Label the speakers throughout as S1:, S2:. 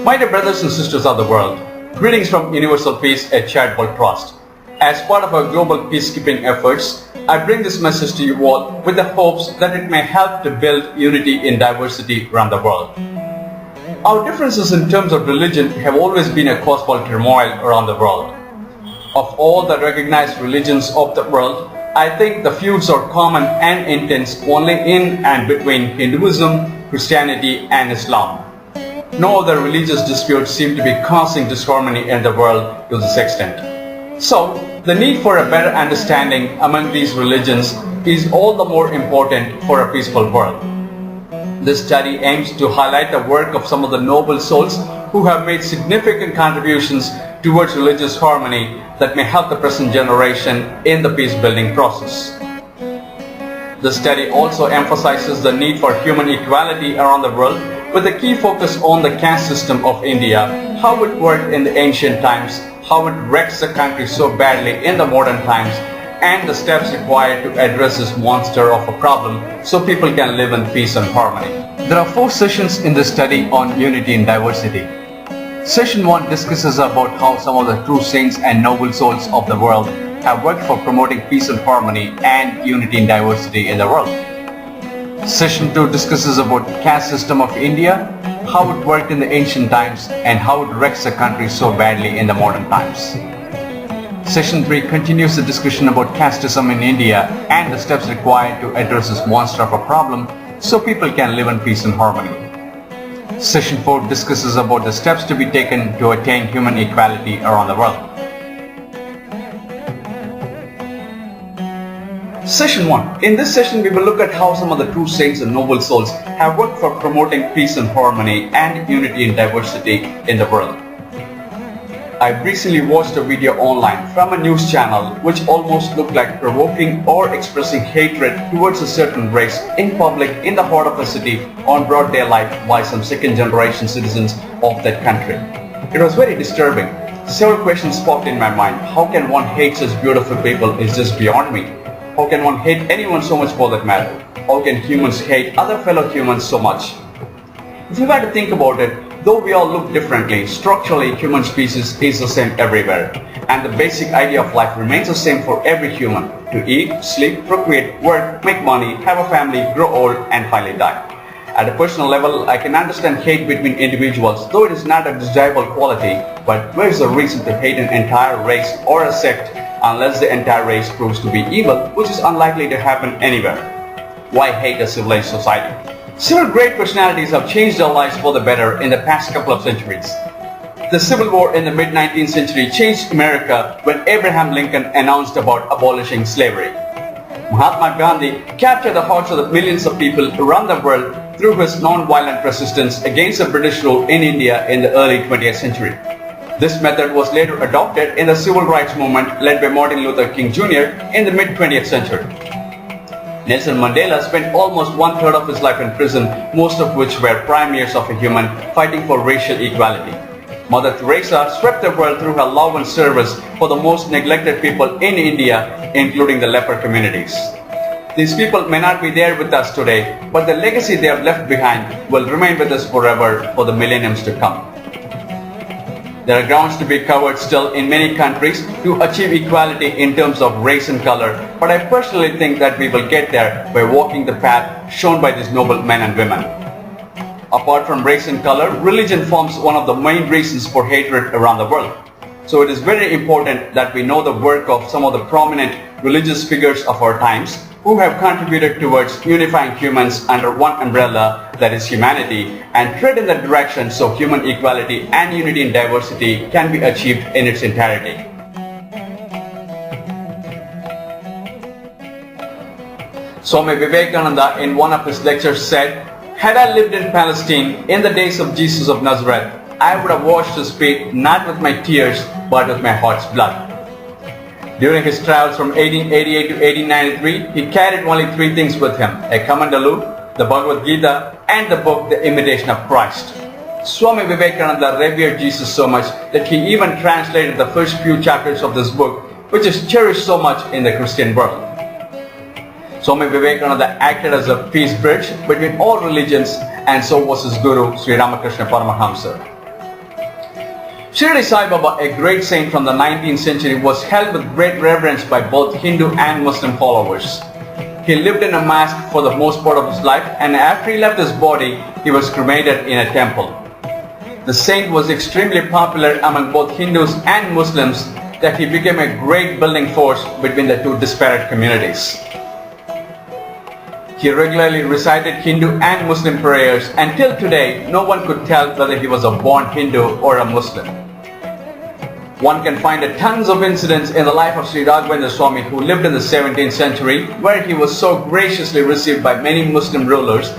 S1: My dear brothers and sisters of the world, greetings from Universal Peace, a Charitable Trust. As part of our global peacekeeping efforts, I bring this message to you all with the hopes that it may help to build unity in diversity around the world. Our differences in terms of religion have always been a cause for turmoil around the world. Of all the recognized religions of the world, I think the feuds are common and intense only in and between Hinduism, Christianity and Islam. No other religious disputes seem to be causing disharmony in the world to this extent. So, the need for a better understanding among these religions is all the more important for a peaceful world. This study aims to highlight the work of some of the noble souls who have made significant contributions towards religious harmony that may help the present generation in the peace-building process. The study also emphasizes the need for human equality around the world with a key focus on the caste system of India, how it worked in the ancient times, how it wrecks the country so badly in the modern times, and the steps required to address this monster of a problem so people can live in peace and harmony. There are 4 sessions in this study on unity and diversity. Session 1 discusses about how some of the true saints and noble souls of the world have worked for promoting peace and harmony and unity and diversity in the world. Session 2 discusses about the caste system of India, how it worked in the ancient times and how it wrecks the country so badly in the modern times. Session 3 continues the discussion about casteism in India and the steps required to address this monster of a problem so people can live in peace and harmony. Session 4 discusses about the steps to be taken to attain human equality around the world. Session 1. In this session we will look at how some of the true saints and noble souls have worked for promoting peace and harmony and unity and diversity in the world. I recently watched a video online from a news channel which almost looked like provoking or expressing hatred towards a certain race in public in the heart of a city on broad daylight by some second-generation citizens of that country. It was very disturbing. Several questions popped in my mind. How can one hate such beautiful people is just beyond me. How can one hate anyone so much for that matter? How can humans hate other fellow humans so much? If you were to think about it, though we all look differently, structurally human species is the same everywhere. And the basic idea of life remains the same for every human. To eat, sleep, procreate, work, make money, have a family, grow old and finally die. At a personal level, I can understand hate between individuals, though it is not a desirable quality. But where is the reason to hate an entire race or a sect unless the entire race proves to be evil, which is unlikely to happen anywhere? Why hate a civilized society? Several great personalities have changed their lives for the better in the past couple of centuries. The Civil War in the mid-19th century changed America when Abraham Lincoln announced about abolishing slavery. Mahatma Gandhi captured the hearts of the millions of people around the world through his non-violent resistance against the British rule in India in the early 20th century. This method was later adopted in the civil rights movement led by Martin Luther King Jr. in the mid-20th century. Nelson Mandela spent almost 1/3 of his life in prison, most of which were prime years of a human fighting for racial equality. Mother Teresa swept the world through her love and service for the most neglected people in India, including the leper communities. These people may not be there with us today, but the legacy they have left behind will remain with us forever for the millenniums to come. There are grounds to be covered still in many countries to achieve equality in terms of race and color, but I personally think that we will get there by walking the path shown by these noble men and women. Apart from race and color, religion forms one of the main reasons for hatred around the world. So it is very important that we know the work of some of the prominent religious figures of our times who have contributed towards unifying humans under one umbrella, that is humanity, and tread in that direction so human equality and unity and diversity can be achieved in its entirety. Swami Vivekananda in one of his lectures said, "Had I lived in Palestine in the days of Jesus of Nazareth, I would have washed his feet not with my tears but with my heart's blood." During his travels from 1888 to 1893, he carried only 3 things with him: a Kamandalu, the Bhagavad Gita, and the book The Imitation of Christ. Swami Vivekananda revered Jesus so much that he even translated the first few chapters of this book, which is cherished so much in the Christian world. Swami Vivekananda acted as a peace bridge between all religions, and so was his guru, Sri Ramakrishna Paramahamsa. Shirdi Sai Baba, a great saint from the 19th century, was held with great reverence by both Hindu and Muslim followers. He lived in a mosque for the most part of his life, and after he left his body, he was cremated in a temple. The saint was extremely popular among both Hindus and Muslims that he became a great building force between the two disparate communities. He regularly recited Hindu and Muslim prayers, and till today no one could tell whether he was a born Hindu or a Muslim. One can find tons of incidents in the life of Sri Raghavendra Swami, who lived in the 17th century, where he was so graciously received by many Muslim rulers,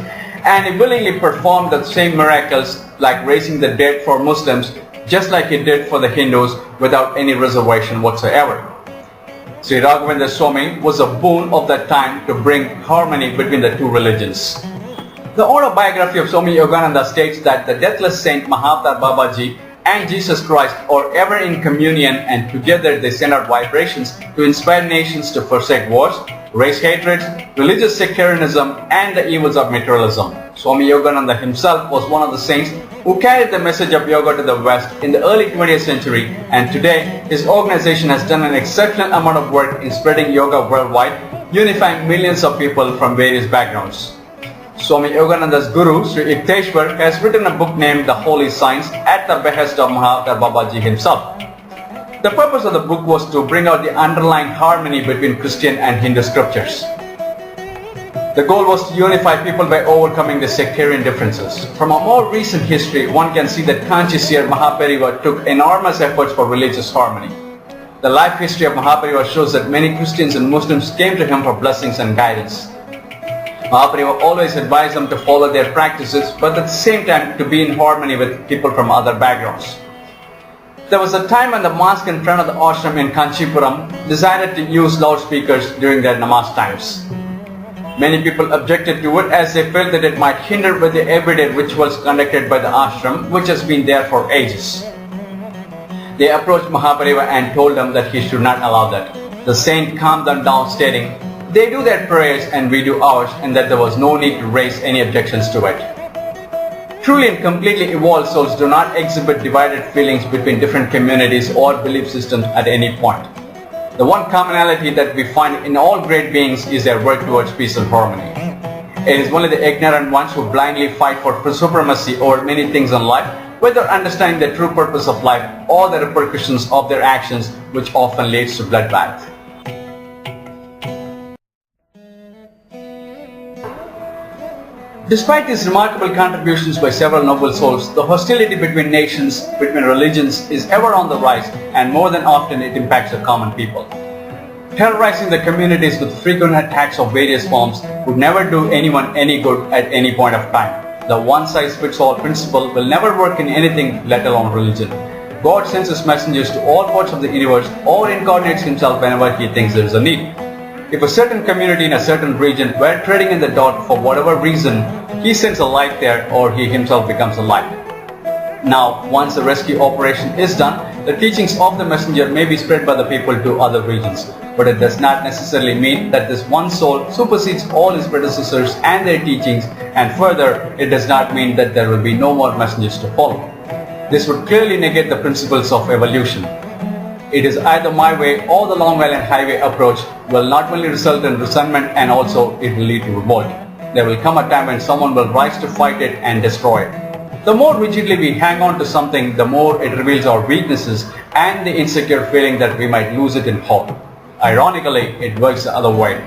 S1: and he willingly performed the same miracles like raising the dead for Muslims, just like he did for the Hindus, without any reservation whatsoever. Sri Raghavendra Swami was a boon of that time to bring harmony between the two religions. The autobiography of Swami Yogananda states that the deathless saint Mahavtar Babaji and Jesus Christ are ever in communion, and together they send out vibrations to inspire nations to forsake wars, race hatred, religious sectarianism, and the evils of materialism. Swami Yogananda himself was one of the saints who carried the message of yoga to the West in the early 20th century, and today his organization has done an exceptional amount of work in spreading yoga worldwide, unifying millions of people from various backgrounds. Swami Yogananda's guru, Sri Yukteswar, has written a book named The Holy Science at the behest of Mahavtar Babaji himself. The purpose of the book was to bring out the underlying harmony between Christian and Hindu scriptures. The goal was to unify people by overcoming the sectarian differences. From a more recent history, one can see that Kanchi Seer Mahaperiyava took enormous efforts for religious harmony. The life history of Mahaperiyava shows that many Christians and Muslims came to him for blessings and guidance. Mahaperiyava always advised them to follow their practices, but at the same time to be in harmony with people from other backgrounds. There was a time when the mosque in front of the ashram in Kanchipuram decided to use loudspeakers during their namaz times. Many people objected to it as they felt that it might hinder with the everyday rituals conducted by the ashram, which has been there for ages. They approached Mahaperiyava and told him that he should not allow that. The saint calmed them down, stating, "They do their prayers and we do ours, and that there was no need to raise any objections to it." Truly and completely evolved souls do not exhibit divided feelings between different communities or belief systems at any point. The one commonality that we find in all great beings is their work towards peace and harmony. It is only the ignorant ones who blindly fight for supremacy over many things in life, without understanding the true purpose of life or the repercussions of their actions, which often leads to bloodbath. Despite these remarkable contributions by several noble souls, the hostility between nations, between religions, is ever on the rise, and more than often it impacts the common people. Terrorizing the communities with frequent attacks of various forms would never do anyone any good at any point of time. The one-size-fits-all principle will never work in anything, let alone religion. God sends His messengers to all parts of the universe or incarnates Himself whenever He thinks there is a need. If a certain community in a certain region were treading in the dark for whatever reason, He sends a light there, or He Himself becomes a light. Now, once the rescue operation is done, the teachings of the messenger may be spread by the people to other regions. But it does not necessarily mean that this one soul supersedes all his predecessors and their teachings, and further, it does not mean that there will be no more messengers to follow. This would clearly negate the principles of evolution. It is either my way or the Long Island Highway approach will not only result in resentment, and also it will lead to revolt. There will come a time when someone will rise to fight it and destroy it. The more rigidly we hang on to something, the more it reveals our weaknesses and the insecure feeling that we might lose it in hope. Ironically, it works the other way.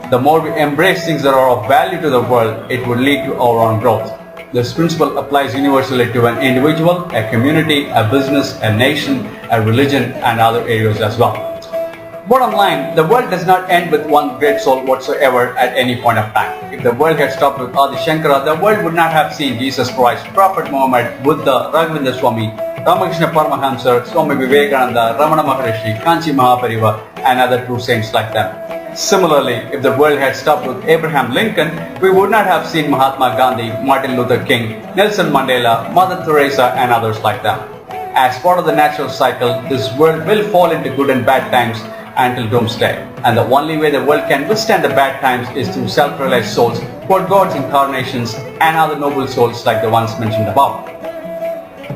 S1: The more we embrace things that are of value to the world, it would lead to our own growth. This principle applies universally to an individual, a community, a business, a nation, a religion, and other areas as well. Bottom line, the world does not end with one great soul whatsoever at any point of time. If the world had stopped with Adi Shankara, the world would not have seen Jesus Christ, Prophet Muhammad, Buddha, Raghavendra Swami, Ramakrishna Paramahamsa, Swami Vivekananda, Ramana Maharishi, Kanchi Mahaperiyava, and other true saints like them. Similarly, if the world had stopped with Abraham Lincoln, we would not have seen Mahatma Gandhi, Martin Luther King, Nelson Mandela, Mother Teresa, and others like them. As part of the natural cycle, this world will fall into good and bad times until doomsday. And the only way the world can withstand the bad times is through self-realized souls who are God's incarnations and other noble souls like the ones mentioned above.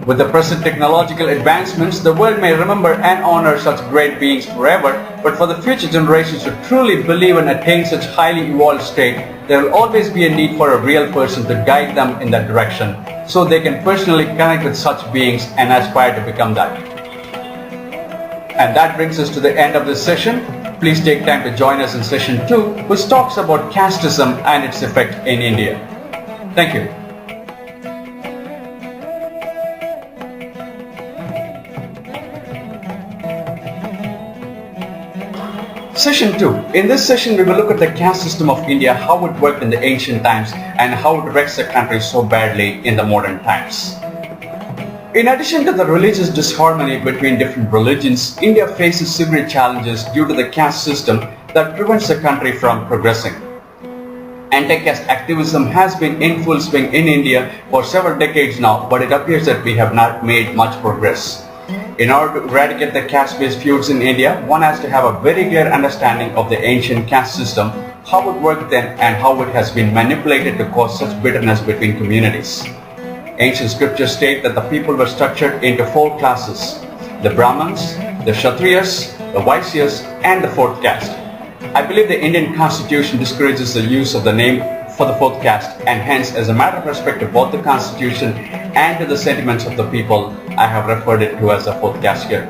S1: With the present technological advancements, the world may remember and honor such great beings forever, but for the future generations to truly believe and attain such highly evolved state, there will always be a need for a real person to guide them in that direction, so they can personally connect with such beings and aspire to become that. And that brings us to the end of this session. Please take time to join us in session 2, which talks about casteism and its effect in India. Thank you. Session 2. In this session, we will look at the caste system of India, how it worked in the ancient times, and how it wrecks the country so badly in the modern times. In addition to the religious disharmony between different religions, India faces severe challenges due to the caste system that prevents the country from progressing. Anti-caste activism has been in full swing in India for several decades now, but it appears that we have not made much progress. In order to eradicate the caste-based feuds in India, one has to have a very clear understanding of the ancient caste system, how it worked then and how it has been manipulated to cause such bitterness between communities. Ancient scriptures state that the people were structured into 4 classes: the Brahmins, the Kshatriyas, the Vaisyas, and the 4th caste. I believe the Indian constitution discourages the use of the name for the 4th caste, and hence, as a matter of respect to both the constitution and to the sentiments of the people, I have referred it to as the 4th caste here.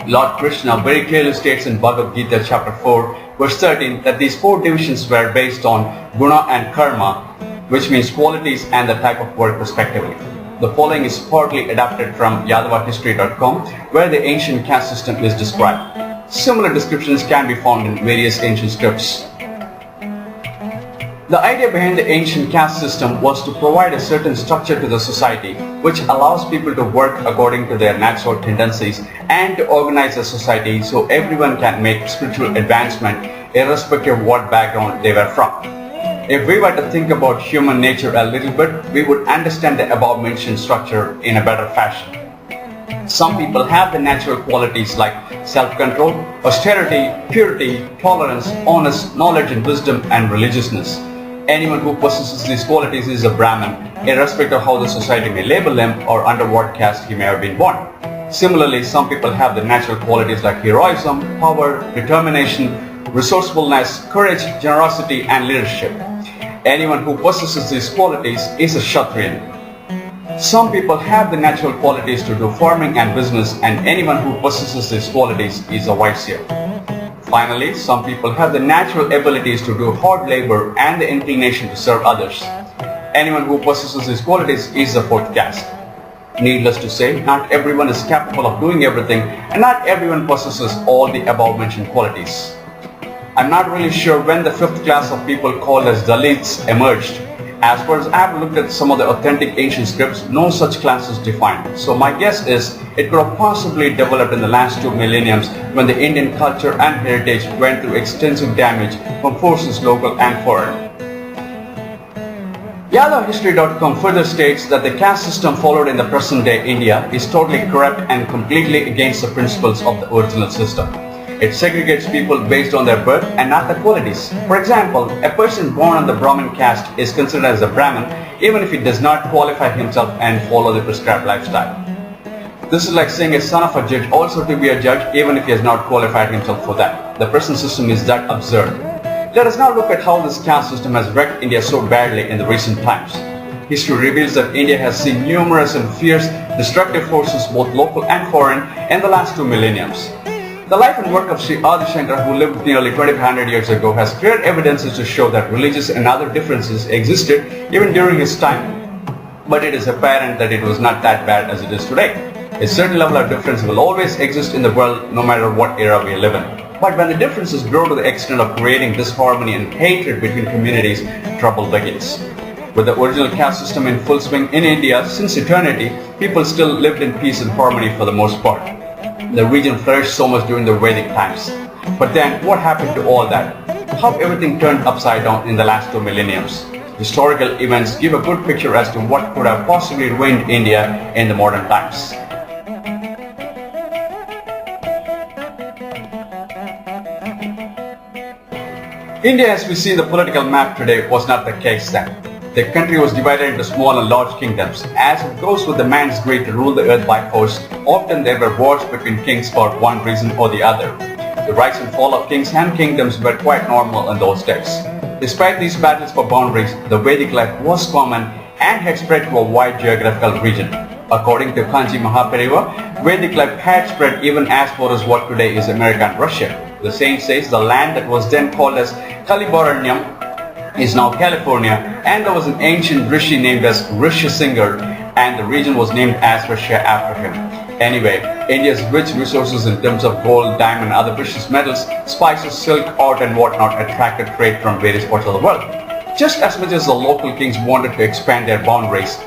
S1: Lord Krishna very clearly states in Bhagavad Gita chapter 4 verse 13 that these 4 divisions were based on guna and karma, which means qualities and the type of work respectively. The following is partly adapted from yadavahistory.com, where the ancient caste system is described. Similar descriptions can be found in various ancient scripts. The idea behind the ancient caste system was to provide a certain structure to the society, which allows people to work according to their natural tendencies and to organize the society so everyone can make spiritual advancement irrespective of what background they were from. If we were to think about human nature a little bit, we would understand the above mentioned structure in a better fashion. Some people have the natural qualities like self-control, austerity, purity, tolerance, honest, knowledge and wisdom, and religiousness. Anyone who possesses these qualities is a Brahmin, irrespective of how the society may label him or under what caste he may have been born. Similarly, some people have the natural qualities like heroism, power, determination, resourcefulness, courage, generosity, and leadership. Anyone who possesses these qualities is a Kshatriyan. Some people have the natural qualities to do farming and business, and anyone who possesses these qualities is a Vaisya. Finally, some people have the natural abilities to do hard labor and the inclination to serve others. Anyone who possesses these qualities is the 4th caste. Needless to say, not everyone is capable of doing everything, and not everyone possesses all the above mentioned qualities. I'm not really sure when the 5th class of people called as Dalits emerged. As far as I have looked at some of the authentic ancient scripts, no such class is defined. So my guess is it could have possibly developed in the last 2 millenniums when the Indian culture and heritage went through extensive damage from forces local and foreign. yadavahistory.com further states that the caste system followed in the present day India is totally corrupt and completely against the principles of the original system. It segregates people based on their birth and not their qualities. For example, a person born on the Brahmin caste is considered as a Brahmin even if he does not qualify himself and follow the prescribed lifestyle. This is like saying a son of a judge also to be a judge even if he has not qualified himself for that. The present system is that absurd. Let us now look at how this caste system has wrecked India so badly in the recent times. History reveals that India has seen numerous and fierce destructive forces, both local and foreign, in the last 2 millenniums. The life and work of Sri Adi Shankara, who lived nearly 2500 years ago, has clear evidences to show that religious and other differences existed even during his time. But it is apparent that it was not that bad as it is today. A certain level of difference will always exist in the world no matter what era we live in. But when the differences grow to the extent of creating disharmony and hatred between communities, trouble begins. With the original caste system in full swing in India since eternity, people still lived in peace and harmony for the most part. The region flourished so much during the Vedic times. But then, what happened to all that? How everything turned upside down in the last 2 millenniums? Historical events give a good picture as to what could have possibly ruined India in the modern times. India as we see the political map today was not the case then. The country was divided into small and large kingdoms. As it goes with the man's greed to rule the earth by force, often there were wars between kings for one reason or the other. The rise and fall of kings and kingdoms were quite normal in those days. Despite these battles for boundaries, the Vedic life was common and had spread to a wide geographical region. According to Kanji Mahaperiyava, Vedic life had spread even as far as what today is America and Russia. The saint says the land that was then called as Kalibaranyam is now California, and there was an ancient rishi named as Rishyasingha, and the region was named as Russia after him. Anyway, India's rich resources in terms of gold, diamond and other precious metals, spices, silk, art and whatnot attracted trade from various parts of the world. Just as much as the local kings wanted to expand their boundaries,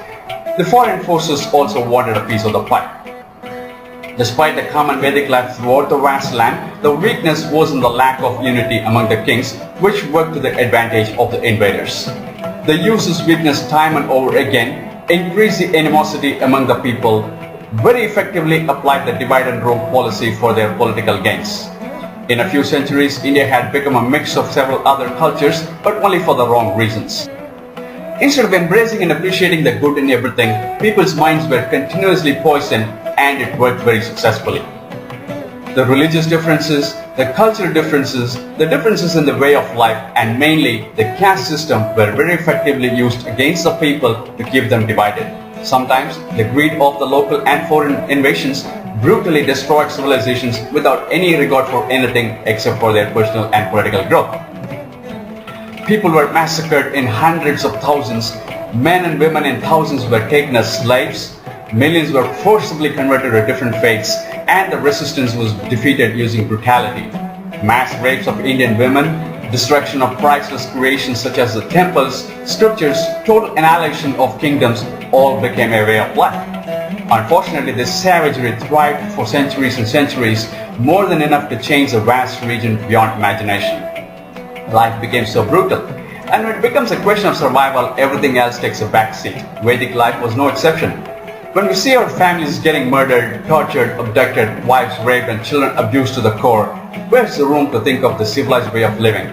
S1: the foreign forces also wanted a piece of the pie. Despite the common Vedic life throughout the vast land, the weakness was in the lack of unity among the kings, which worked to the advantage of the invaders. They used this weakness time and over again, increased the animosity among the people, very effectively applied the divide and rule policy for their political gains. In a few centuries, India had become a mix of several other cultures, but only for the wrong reasons. Instead of embracing and appreciating the good in everything, people's minds were continuously poisoned, and it worked very successfully. The religious differences, the cultural differences, the differences in the way of life, and mainly the caste system were very effectively used against the people to keep them divided. Sometimes the greed of the local and foreign invasions brutally destroyed civilizations without any regard for anything except for their personal and political growth. People were massacred in hundreds of thousands, men and women in thousands were taken as slaves, millions were forcibly converted to different faiths, and the resistance was defeated using brutality. Mass rapes of Indian women, destruction of priceless creations such as the temples, scriptures, total annihilation of kingdoms all became a way of life. Unfortunately, this savagery thrived for centuries and centuries, more than enough to change a vast region beyond imagination. Life became so brutal, and when it becomes a question of survival, everything else takes a backseat. Vedic life was no exception. When we see our families getting murdered, tortured, abducted, wives raped and children abused to the core, where's the room to think of the civilized way of living?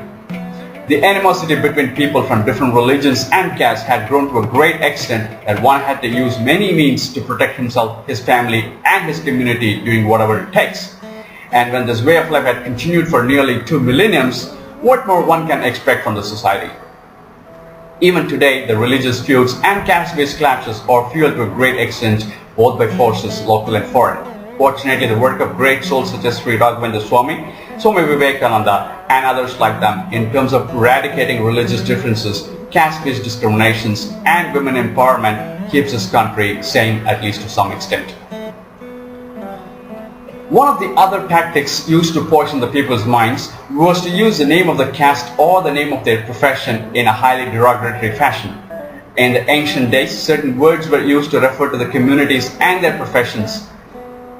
S1: The animosity between people from different religions and castes had grown to a great extent that one had to use many means to protect himself, his family and his community during whatever it takes. And when this way of life had continued for nearly 2 millenniums, what more one can expect from the society? Even today, the religious feuds and caste-based clashes are fueled to a great extent both by forces, local and foreign. Fortunately, the work of great souls such as Sri Raghavendra Swami, Swami Vivekananda and others like them in terms of eradicating religious differences, caste-based discriminations and women empowerment keeps this country sane, at least to some extent. One of the other tactics used to poison the people's minds was to use the name of the caste or the name of their profession in a highly derogatory fashion. In the ancient days, certain words were used to refer to the communities and their professions.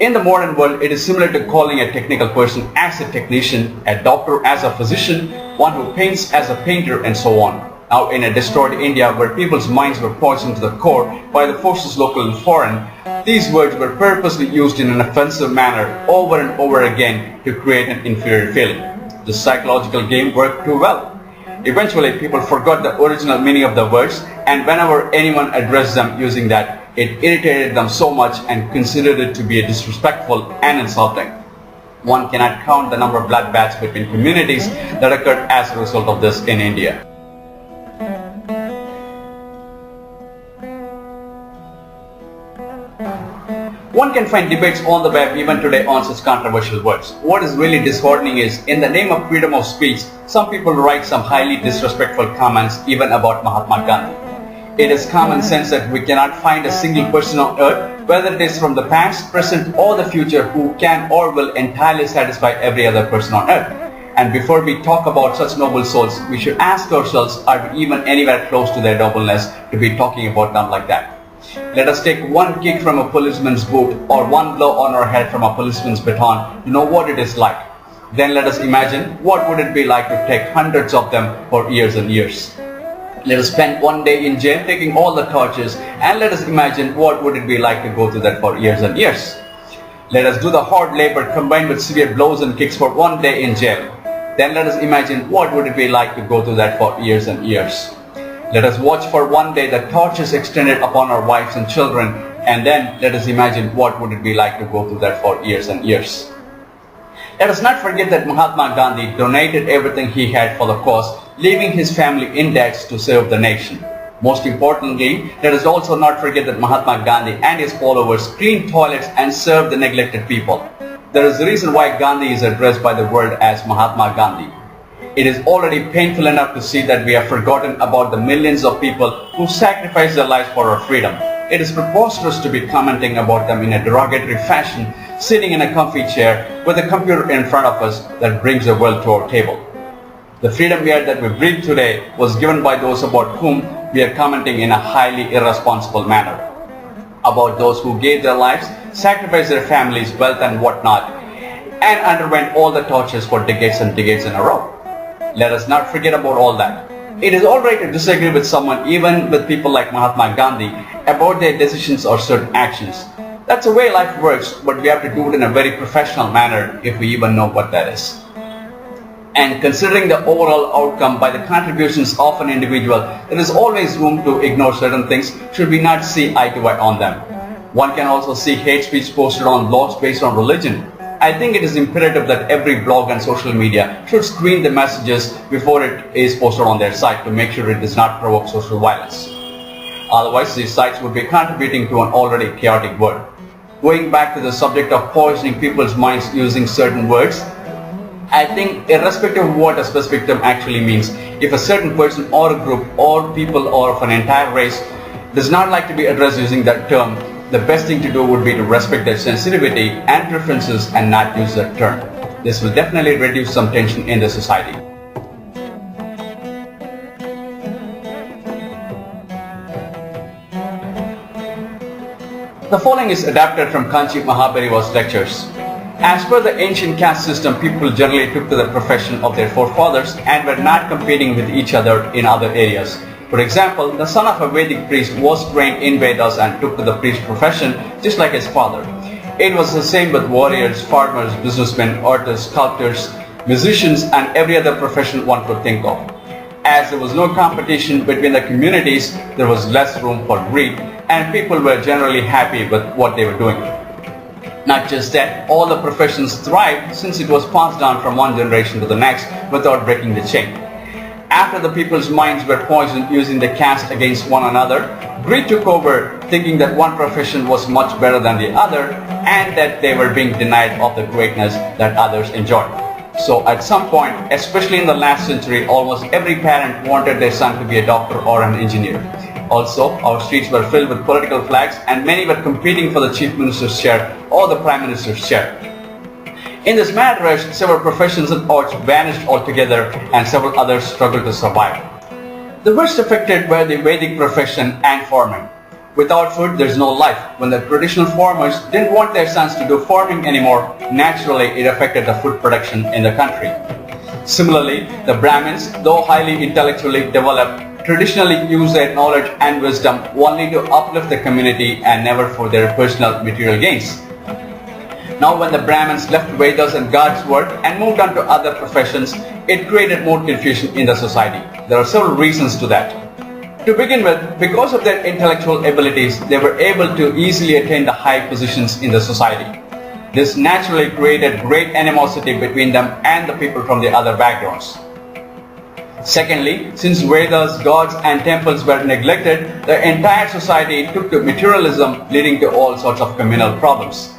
S1: In the modern world, it is similar to calling a technical person as a technician, a doctor as a physician, one who paints as a painter, and so on. Now, in a destroyed India where people's minds were poisoned to the core by the forces local and foreign, these words were purposely used in an offensive manner over and over again to create an inferior feeling. The psychological game worked too well. Eventually, people forgot the original meaning of the words, and whenever anyone addressed them using that, it irritated them so much and considered it to be disrespectful and insulting. One cannot count the number of bloodbaths between communities that occurred as a result of this in India. One can find debates on the web even today on such controversial words. What is really disheartening is, in the name of freedom of speech, some people write some highly disrespectful comments even about Mahatma Gandhi. It is common sense that we cannot find a single person on earth, whether it is from the past, present or the future, who can or will entirely satisfy every other person on earth. And before we talk about such noble souls, we should ask ourselves, are we even anywhere close to their nobleness to be talking about them like that? Let us take one kick from a policeman's boot or one blow on our head from a policeman's baton to know what it is like. Then let us imagine what would it be like to take hundreds of them for years and years. Let us spend one day in jail taking all the tortures, and let us imagine what would it be like to go through that for years and years. Let us do the hard labor combined with severe blows and kicks for one day in jail. Then let us imagine what would it be like to go through that for years and years. Let us watch for one day the torches extended upon our wives and children, and then let us imagine what would it be like to go through that for years and years. Let us not forget that Mahatma Gandhi donated everything he had for the cause, leaving his family in debts to serve the nation. Most importantly, let us also not forget that Mahatma Gandhi and his followers cleaned toilets and served the neglected people. There is a reason why Gandhi is addressed by the world as Mahatma Gandhi. It is already painful enough to see that we have forgotten about the millions of people who sacrificed their lives for our freedom. It is preposterous to be commenting about them in a derogatory fashion, sitting in a comfy chair with a computer in front of us that brings the world to our table. The freedom air that we breathe today was given by those about whom we are commenting in a highly irresponsible manner. About those who gave their lives, sacrificed their families, wealth and whatnot, and underwent all the tortures for decades and decades in a row. Let us not forget about all that. It is alright to disagree with someone, even with people like Mahatma Gandhi, about their decisions or certain actions. That's the way life works, but we have to do it in a very professional manner if we even know what that is. And considering the overall outcome by the contributions of an individual, there is always room to ignore certain things should we not see eye to eye on them. One can also see hate speech posted on blogs based on religion. I think it is imperative that every blog and social media should screen the messages before it is posted on their site to make sure it does not provoke social violence. Otherwise, these sites would be contributing to an already chaotic world. Going back to the subject of poisoning people's minds using certain words, I think irrespective of what a specific term actually means, if a certain person or a group or people or of an entire race does not like to be addressed using that term, the best thing to do would be to respect their sensitivity and preferences and not use that term. This will definitely reduce some tension in the society. The following is adapted from Kanchi Mahabariva's lectures. As per the ancient caste system, people generally took to the profession of their forefathers and were not competing with each other in other areas. For example, the son of a Vedic priest was trained in Vedas and took to the priest profession just like his father. It was the same with warriors, farmers, businessmen, artists, sculptors, musicians and every other profession one could think of. As there was no competition between the communities, there was less room for greed and people were generally happy with what they were doing. Not just that, all the professions thrived since it was passed down from one generation to the next without breaking the chain. After the people's minds were poisoned using the caste against one another, greed took over, thinking that one profession was much better than the other and that they were being denied of the greatness that others enjoyed. So at some point, especially in the last century, almost every parent wanted their son to be a doctor or an engineer. Also, our streets were filled with political flags and many were competing for the chief minister's chair or the prime minister's chair. In this mad rush, several professions and arts vanished altogether and several others struggled to survive. The worst affected were the Vedic profession and farming. Without food, there is no life. When the traditional farmers didn't want their sons to do farming anymore, naturally it affected the food production in the country. Similarly, the Brahmins, though highly intellectually developed, traditionally used their knowledge and wisdom only to uplift the community and never for their personal material gains. Now when the Brahmins left Vedas and God's word and moved on to other professions, it created more confusion in the society. There are several reasons to that. To begin with, because of their intellectual abilities, they were able to easily attain the high positions in the society. This naturally created great animosity between them and the people from the other backgrounds. Secondly, since Vedas, gods and temples were neglected, the entire society took to materialism, leading to all sorts of communal problems.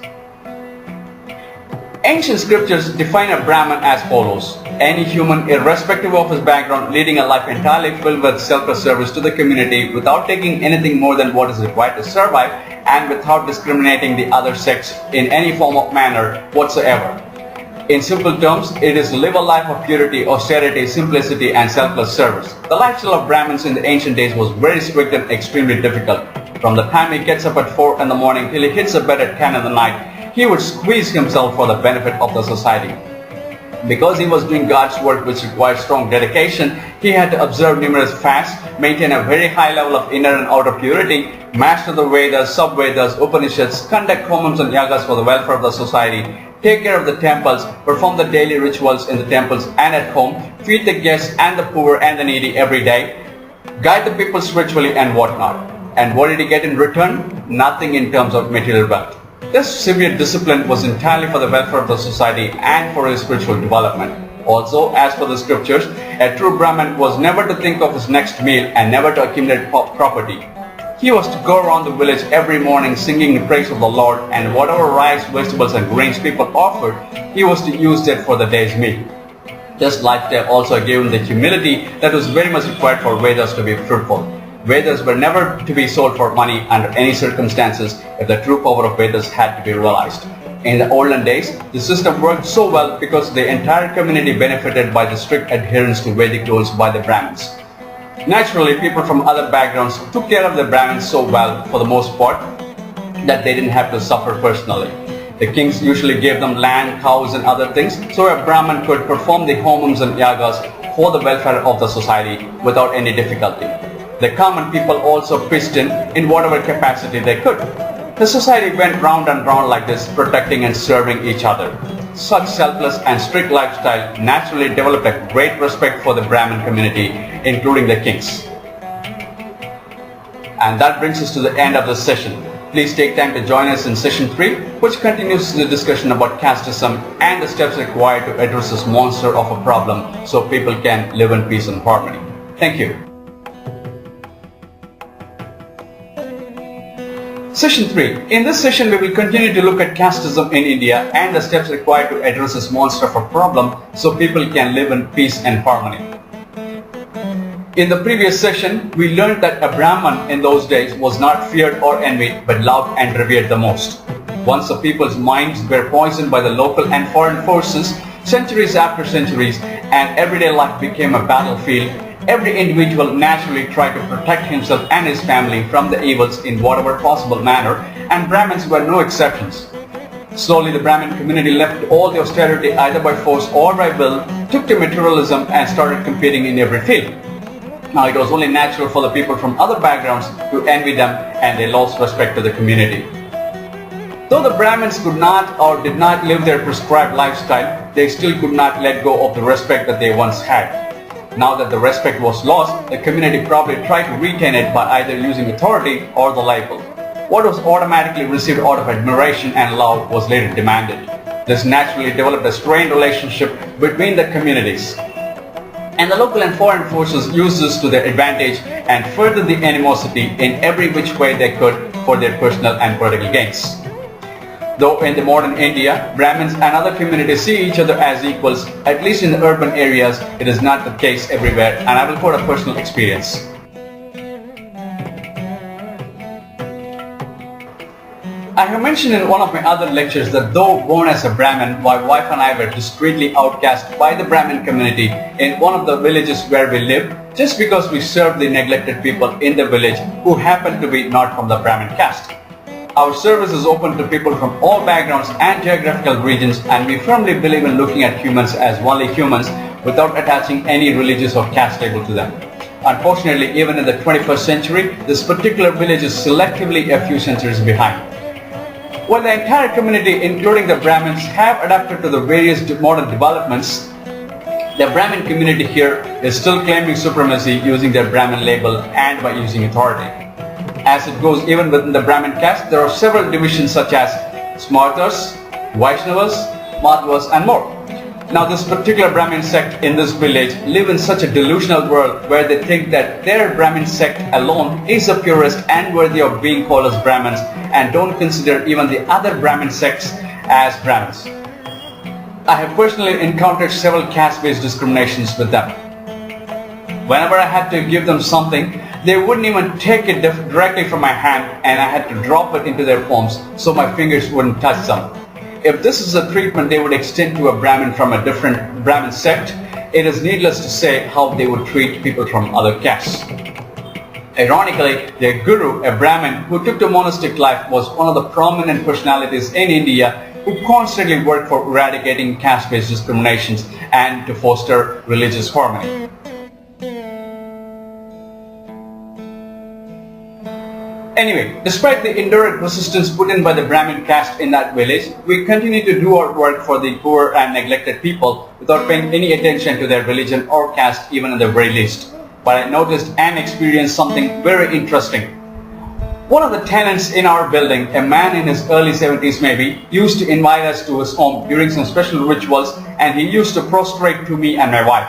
S1: Ancient scriptures define a Brahman as follows: any human, irrespective of his background, leading a life entirely filled with selfless service to the community without taking anything more than what is required to survive and without discriminating the other sex in any form of manner whatsoever. In simple terms, it is to live a life of purity, austerity, simplicity and selfless service. The lifestyle of Brahmins in the ancient days was very strict and extremely difficult. From the time he gets up at 4 in the morning till he hits the bed at 10 in the night, he would squeeze himself for the benefit of the society. Because he was doing God's work which required strong dedication, he had to observe numerous fasts, maintain a very high level of inner and outer purity, master the Vedas, sub-Vedas, Upanishads, conduct homams and yagas for the welfare of the society, take care of the temples, perform the daily rituals in the temples and at home, feed the guests and the poor and the needy every day, guide the people spiritually and whatnot. And what did he get in return? Nothing in terms of material wealth. This severe discipline was entirely for the welfare of the society and for his spiritual development. Also, as per the scriptures, a true Brahmin was never to think of his next meal and never to accumulate property. He was to go around the village every morning singing the praise of the Lord, and whatever rice, vegetables and grains people offered, he was to use that for the day's meal. This lifestyle also gave him the humility that was very much required for Vedas to be fruitful. Vedas were never to be sold for money under any circumstances if the true power of Vedas had to be realized. In the olden days, the system worked so well because the entire community benefited by the strict adherence to Vedic rules by the Brahmins. Naturally, people from other backgrounds took care of the Brahmins so well, for the most part, that they didn't have to suffer personally. The kings usually gave them land, cows and other things, so a Brahmin could perform the homams and yagas for the welfare of the society without any difficulty. The common people also pitched in whatever capacity they could. The society went round and round like this, protecting and serving each other. Such selfless and strict lifestyle naturally developed a great respect for the Brahmin community, including the kings. And that brings us to the end of the session. Please take time to join us in session 3, which continues the discussion about casteism and the steps required to address this monster of a problem so people can live in peace and harmony. Thank you. Session 3. In this session, we will continue to look at casteism in India and the steps required to address this monster of a problem so people can live in peace and harmony. In the previous session, we learned that a Brahman in those days was not feared or envied but loved and revered the most. Once the people's minds were poisoned by the local and foreign forces, centuries after centuries, and everyday life became a battlefield, every individual naturally tried to protect himself and his family from the evils in whatever possible manner, and Brahmins were no exceptions. Slowly the Brahmin community left all the austerity either by force or by will, took to materialism and started competing in every field. Now it was only natural for the people from other backgrounds to envy them, and they lost respect to the community. Though the Brahmins could not or did not live their prescribed lifestyle, they still could not let go of the respect that they once had. Now that the respect was lost, the community probably tried to retain it by either using authority or the libel. What was automatically received out of admiration and love was later demanded. This naturally developed a strained relationship between the communities. And the local and foreign forces used this to their advantage and furthered the animosity in every which way they could for their personal and political gains. Though in the modern India, Brahmins and other communities see each other as equals, at least in the urban areas, it is not the case everywhere, and I will quote a personal experience. I have mentioned in one of my other lectures that though born as a Brahmin, my wife and I were discreetly outcast by the Brahmin community in one of the villages where we lived, just because we served the neglected people in the village who happened to be not from the Brahmin caste. Our service is open to people from all backgrounds and geographical regions, and we firmly believe in looking at humans as only humans without attaching any religious or caste label to them. Unfortunately, even in the 21st century, this particular village is selectively a few centuries behind. While the entire community, including the Brahmins, have adapted to the various modern developments, the Brahmin community here is still claiming supremacy using their Brahmin label and by using authority. As it goes even within the Brahmin caste, there are several divisions such as Smartas, Vaishnavas, Madhvas and more. Now this particular Brahmin sect in this village live in such a delusional world where they think that their Brahmin sect alone is the purest and worthy of being called as Brahmins, and don't consider even the other Brahmin sects as Brahmins. I have personally encountered several caste-based discriminations with them. Whenever I had to give them something, they wouldn't even take it directly from my hand, and I had to drop it into their palms so my fingers wouldn't touch them. If this is a treatment they would extend to a Brahmin from a different Brahmin sect, it is needless to say how they would treat people from other castes. Ironically, their guru, a Brahmin who took to monastic life, was one of the prominent personalities in India who constantly worked for eradicating caste-based discriminations and to foster religious harmony. Anyway, despite the indirect resistance put in by the Brahmin caste in that village, we continue to do our work for the poor and neglected people without paying any attention to their religion or caste, even at the very least. but I noticed and experienced something very interesting. One of the tenants in our building, a man in his early 70s maybe, used to invite us to his home during some special rituals, and he used to prostrate to me and my wife.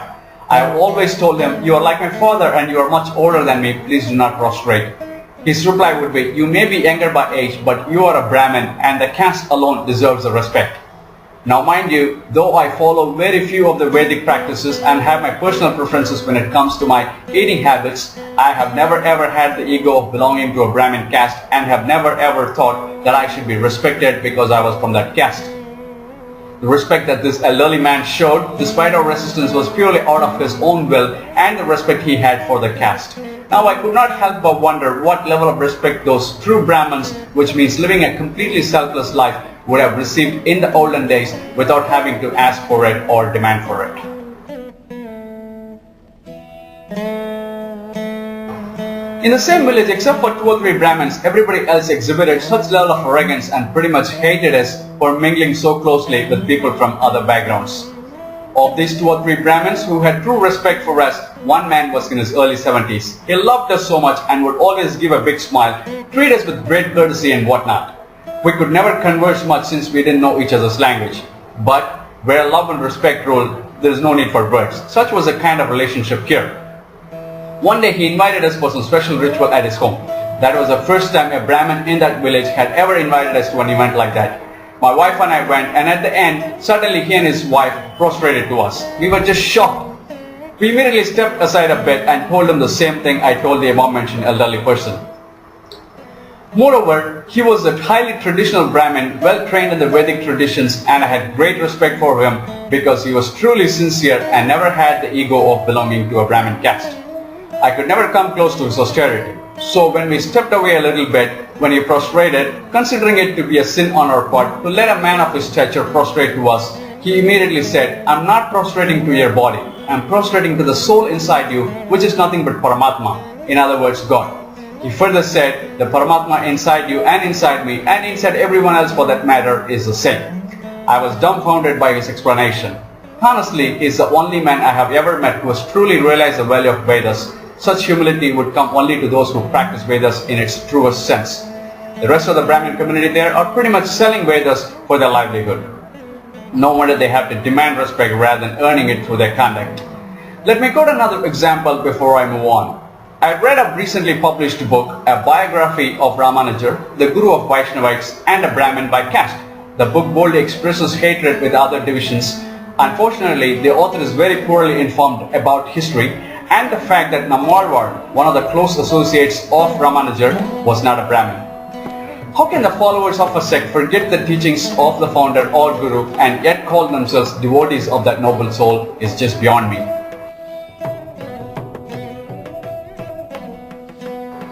S1: I have always told him, "You are like my father and you are much older than me, please do not prostrate." His reply would be, "You may be younger by age, but you are a Brahmin and the caste alone deserves the respect." Now mind you, though I follow very few of the Vedic practices and have my personal preferences when it comes to my eating habits, I have never ever had the ego of belonging to a Brahmin caste and have never ever thought that I should be respected because I was from that caste. The respect that this elderly man showed, despite our resistance, was purely out of his own will and the respect he had for the caste. Now I could not help but wonder what level of respect those true Brahmins, which means living a completely selfless life, would have received in the olden days without having to ask for it or demand for it. In the same village, except for 2 or 3 Brahmins, everybody else exhibited such level of arrogance and pretty much hated us for mingling so closely with people from other backgrounds. Of these 2 or 3 Brahmins who had true respect for us, one man was in his early 70s. He loved us so much and would always give a big smile, treat us with great courtesy and whatnot. We could never converse much since we didn't know each other's language. But where love and respect ruled, there is no need for words. Such was the kind of relationship here. One day he invited us for some special ritual at his home. That was the first time a Brahmin in that village had ever invited us to an event like that. My wife and I went, and at the end, suddenly he and his wife prostrated to us. We were just shocked. We immediately stepped aside a bit and told him the same thing I told the above-mentioned elderly person. Moreover, he was a highly traditional Brahmin, well trained in the Vedic traditions, and I had great respect for him because he was truly sincere and never had the ego of belonging to a Brahmin caste. I could never come close to his austerity. So when we stepped away a little bit, when he prostrated, considering it to be a sin on our part to let a man of his stature prostrate to us, he immediately said, "I'm not prostrating to your body, I'm prostrating to the soul inside you, which is nothing but Paramatma, in other words, God." He further said, "The Paramatma inside you and inside me and inside everyone else for that matter is the same." I was dumbfounded by his explanation. Honestly, he is the only man I have ever met who has truly realized the value of Vedas. Such humility would come only to those who practice Vedas in its truest sense. The rest of the Brahmin community there are pretty much selling Vedas for their livelihood. No wonder they have to demand respect rather than earning it through their conduct. Let me quote another example before I move on. I read a recently published book, a biography of Ramanuja, the guru of Vaishnavites and a Brahmin by caste. The book boldly expresses hatred with other divisions. Unfortunately, the author is very poorly informed about history and the fact that Nammalvar, one of the close associates of Ramanuja, was not a Brahmin. How can the followers of a sect forget the teachings of the founder or guru and yet call themselves devotees of that noble soul is just beyond me.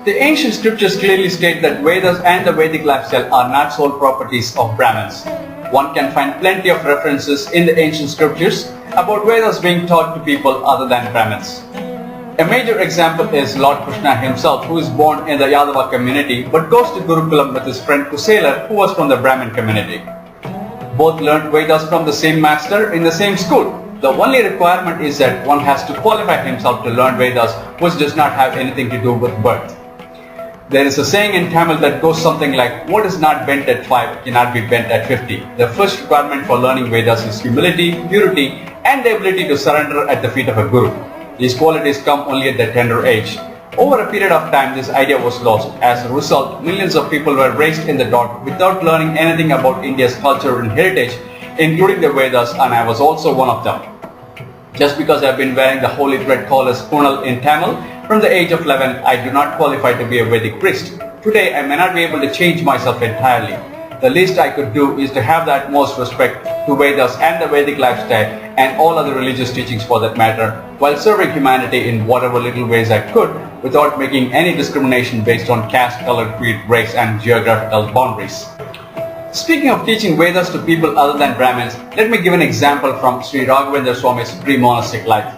S1: The ancient scriptures clearly state that Vedas and the Vedic lifestyle are not sole properties of Brahmins. One can find plenty of references in the ancient scriptures about Vedas being taught to people other than Brahmins. A major example is Lord Krishna himself, who is born in the Yadava community but goes to Gurukulam with his friend Kusela, who was from the Brahmin community. Both learned Vedas from the same master in the same school. The only requirement is that one has to qualify himself to learn Vedas, which does not have anything to do with birth. There is a saying in Tamil that goes something like, "What is not bent at 5 cannot be bent at 50. The first requirement for learning Vedas is humility, purity, and the ability to surrender at the feet of a guru. These qualities come only at the tender age. Over a period of time, this idea was lost. As a result, millions of people were raised in the dark without learning anything about India's culture and heritage, including the Vedas, and I was also one of them. Just because I have been wearing the holy thread called as Punal in Tamil from the age of 11, I do not qualify to be a Vedic priest. Today, I may not be able to change myself entirely. The least I could do is to have the utmost respect to Vedas and the Vedic lifestyle and all other religious teachings for that matter, while serving humanity in whatever little ways I could without making any discrimination based on caste, color, creed, race and geographical boundaries." Speaking of teaching Vedas to people other than Brahmins, let me give an example from Sri Raghavendra Swami's pre-monastic life.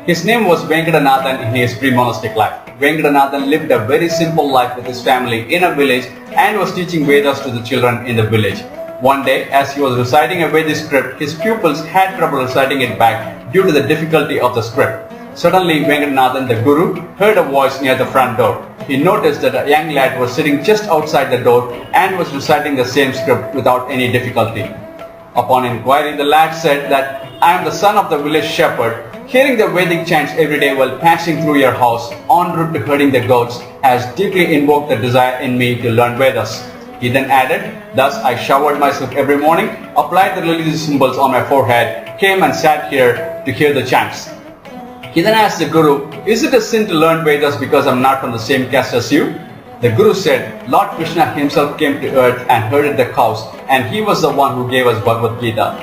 S1: His name was Venkatanathan in his pre-monastic life. Venkatanathan lived a very simple life with his family in a village and was teaching Vedas to the children in the village. One day, as he was reciting a Vedic script, his pupils had trouble reciting it back due to the difficulty of the script. Suddenly, Venkatanathan, the guru, heard a voice near the front door. He noticed that a young lad was sitting just outside the door and was reciting the same script without any difficulty. Upon inquiry, the lad said that, "I am the son of the village shepherd. Hearing the Vedic chants every day while passing through your house en route to herding the goats has deeply invoked the desire in me to learn Vedas." He then added, "Thus I showered myself every morning, applied the religious symbols on my forehead, came and sat here to hear the chants." He then asked the Guru, "Is it a sin to learn Vedas because I am not from the same caste as you?" The Guru said, "Lord Krishna himself came to earth and herded the cows, and he was the one who gave us Bhagavad Gita.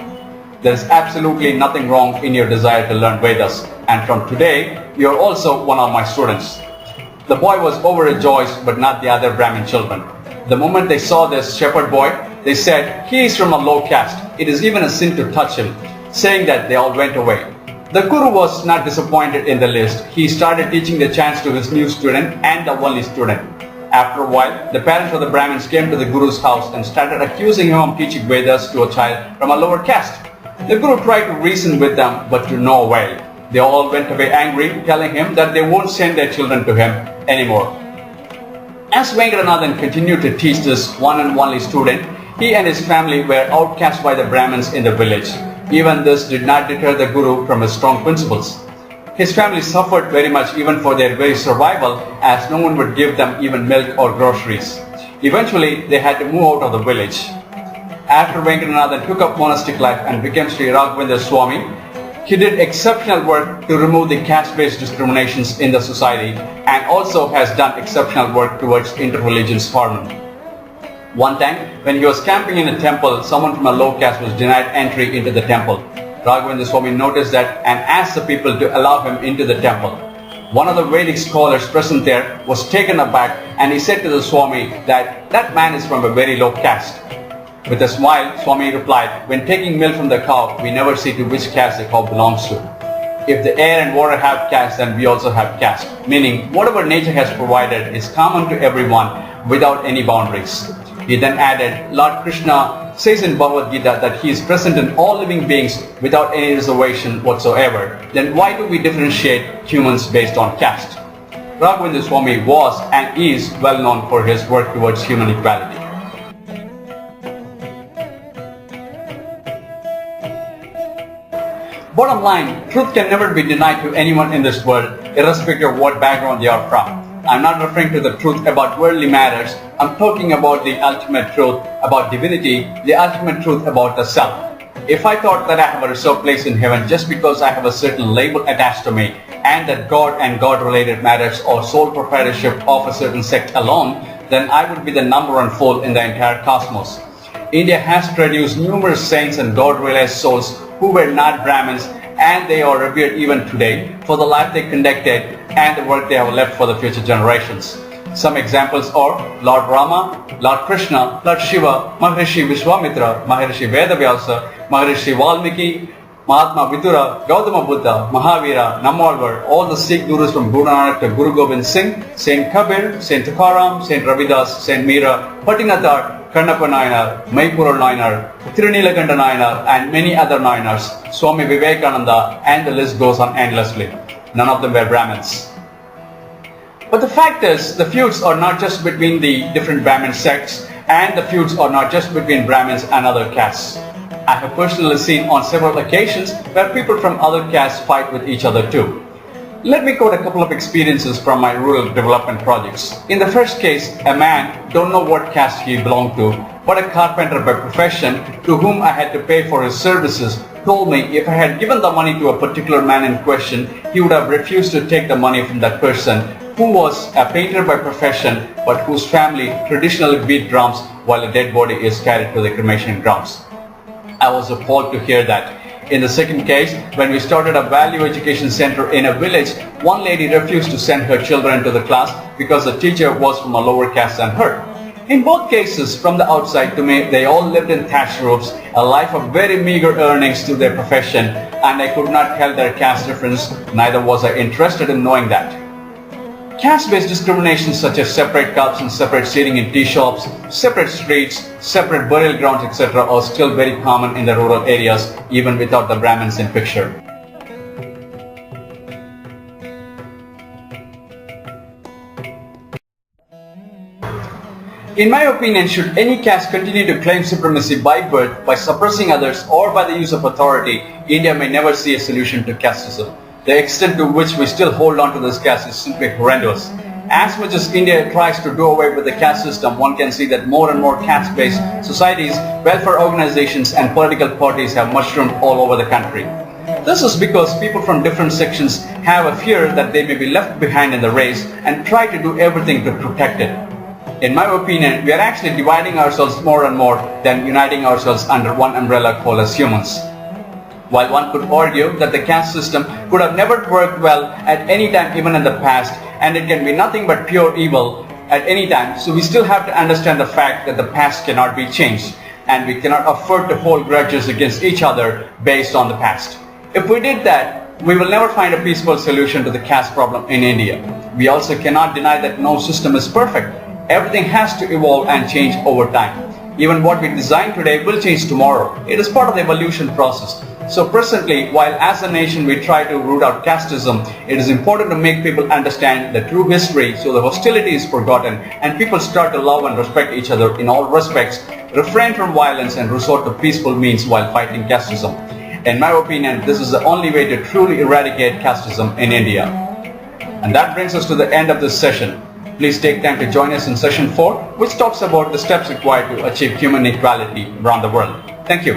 S1: There is absolutely nothing wrong in your desire to learn Vedas, and from today, you are also one of my students." The boy was overjoyed, but not the other Brahmin children. The moment they saw this shepherd boy, they said, "He is from a low caste. It is even a sin to touch him," saying that they all went away. The Guru was not disappointed in the list. He started teaching the chants to his new student and the only student. After a while, the parents of the Brahmins came to the Guru's house and started accusing him of teaching Vedas to a child from a lower caste. The Guru tried to reason with them, but to no avail. They all went away angry, telling him that they won't send their children to him anymore. As Venkatanathan continued to teach this one and only student, he and his family were outcast by the Brahmins in the village. Even this did not deter the Guru from his strong principles. His family suffered very much even for their very survival, as no one would give them even milk or groceries. Eventually, they had to move out of the village. After Venkatanathan took up monastic life and became Sri Raghavendra Swami, he did exceptional work to remove the caste-based discriminations in the society and also has done exceptional work towards inter-religious harmony. One time, when he was camping in a temple, someone from a low caste was denied entry into the temple. Raghavendra Swami noticed that and asked the people to allow him into the temple. One of the Vedic scholars present there was taken aback, and he said to the Swami that man is from a very low caste. With a smile, Swami replied, "When taking milk from the cow, we never see to which caste the cow belongs to. If the air and water have caste, then we also have caste. Meaning, whatever nature has provided is common to everyone without any boundaries." He then added, "Lord Krishna says in Bhagavad Gita that he is present in all living beings without any reservation whatsoever. Then why do we differentiate humans based on caste?" Raghavendra Swami was and is well known for his work towards human equality. Bottom line, truth can never be denied to anyone in this world, irrespective of what background they are from. I'm not referring to the truth about worldly matters. I'm talking about the ultimate truth about divinity, the ultimate truth about the self. If I thought that I have a reserved place in heaven just because I have a certain label attached to me, and that God and God-related matters are sole proprietorship of a certain sect alone, then I would be the number one fool in the entire cosmos. India has produced numerous saints and God-realized souls who were not Brahmins, and they are revered even today for the life they conducted and the work they have left for the future generations. Some examples are Lord Rama, Lord Krishna, Lord Shiva, Maharishi Vishwamitra, Maharishi Vedavyasa, Maharishi Valmiki, Mahatma Vidura, Gautama Buddha, Mahavira, Nammalvar, all the Sikh gurus from Guru Nanak to Guru Gobind Singh, Saint Kabir, Saint Tukaram, Saint Ravidas, Saint Meera, Patinathar, Kannappa Nayanar, Maipura Nayanar, Tirunilakanta Nayanar, and many other Nayanars, Swami Vivekananda, and the list goes on endlessly. None of them were Brahmins. But the fact is, the feuds are not just between the different Brahmin sects, and the feuds are not just between Brahmins and other castes. I have personally seen on several occasions where people from other castes fight with each other too. Let me quote a couple of experiences from my rural development projects. In the first case, a man, don't know what caste he belonged to, but a carpenter by profession to whom I had to pay for his services, told me if I had given the money to a particular man in question, he would have refused to take the money from that person, who was a painter by profession but whose family traditionally beat drums while a dead body is carried to the cremation grounds. I was appalled to hear that. In the second case, when we started a value education center in a village, one lady refused to send her children to the class because the teacher was from a lower caste than her. In both cases, from the outside to me, they all lived in thatched roofs, a life of very meager earnings to their profession, and I could not tell their caste difference, neither was I interested in knowing that. Caste-based discrimination such as separate cups and separate seating in tea shops, separate streets, separate burial grounds, etc. are still very common in the rural areas even without the Brahmins in picture. In my opinion, should any caste continue to claim supremacy by birth, by suppressing others, or by the use of authority, India may never see a solution to casteism. The extent to which we still hold on to this caste is simply horrendous. As much as India tries to do away with the caste system, one can see that more and more caste-based societies, welfare organizations and political parties have mushroomed all over the country. This is because people from different sections have a fear that they may be left behind in the race and try to do everything to protect it. In my opinion, we are actually dividing ourselves more and more than uniting ourselves under one umbrella called as humans. While one could argue that the caste system could have never worked well at any time even in the past, and it can be nothing but pure evil at any time, so we still have to understand the fact that the past cannot be changed, and we cannot afford to hold grudges against each other based on the past. If we did that, we will never find a peaceful solution to the caste problem in India. We also cannot deny that no system is perfect. Everything has to evolve and change over time. Even what we design today will change tomorrow. It is part of the evolution process. So presently, while as a nation we try to root out casteism, it is important to make people understand the true history so the hostility is forgotten and people start to love and respect each other in all respects, refrain from violence and resort to peaceful means while fighting casteism. In my opinion, this is the only way to truly eradicate casteism in India. And that brings us to the end of this session. Please take time to join us in session 4, which talks about the steps required to achieve human equality around the world. Thank you.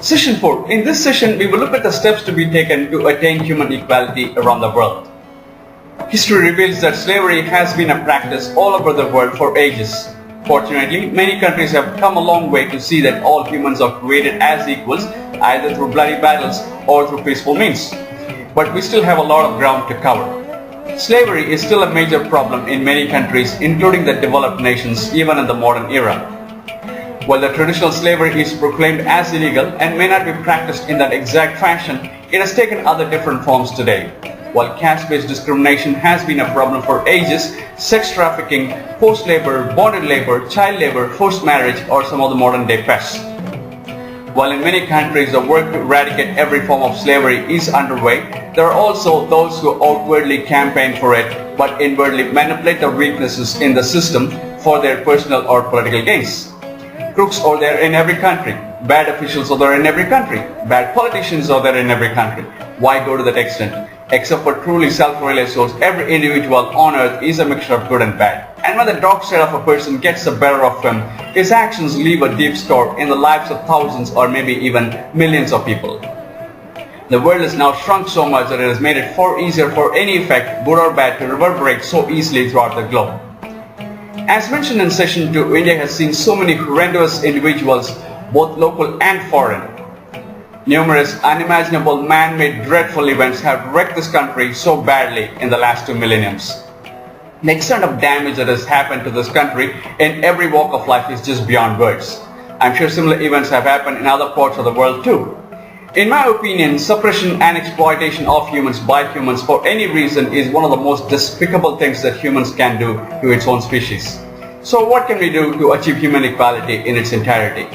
S1: Session 4. In this session, we will look at the steps to be taken to attain human equality around the world. History reveals that slavery has been a practice all over the world for ages. Fortunately, many countries have come a long way to see that all humans are created as equals, either through bloody battles or through peaceful means. But we still have a lot of ground to cover. Slavery is still a major problem in many countries, including the developed nations, even in the modern era. While the traditional slavery is proclaimed as illegal and may not be practiced in that exact fashion, it has taken other different forms today. While caste-based discrimination has been a problem for ages, sex trafficking, forced labor, bonded labor, child labor, forced marriage are some of the modern-day pests. While in many countries the work to eradicate every form of slavery is underway, there are also those who outwardly campaign for it but inwardly manipulate the weaknesses in the system for their personal or political gains. Crooks are there in every country. Bad officials are there in every country. Bad politicians are there in every country. Why go to that extent? Except for truly self-realized souls, every individual on earth is a mixture of good and bad. And when the dark side of a person gets the better of him, his actions leave a deep scar in the lives of thousands or maybe even millions of people. The world has now shrunk so much that it has made it far easier for any effect, good or bad, to reverberate so easily throughout the globe. As mentioned in session 2, India has seen so many horrendous individuals, both local and foreign. Numerous unimaginable man-made dreadful events have wrecked this country so badly in the last 2 millenniums. The extent of damage that has happened to this country in every walk of life is just beyond words. I'm sure similar events have happened in other parts of the world too. In my opinion, suppression and exploitation of humans by humans for any reason is one of the most despicable things that humans can do to its own species. So what can we do to achieve human equality in its entirety?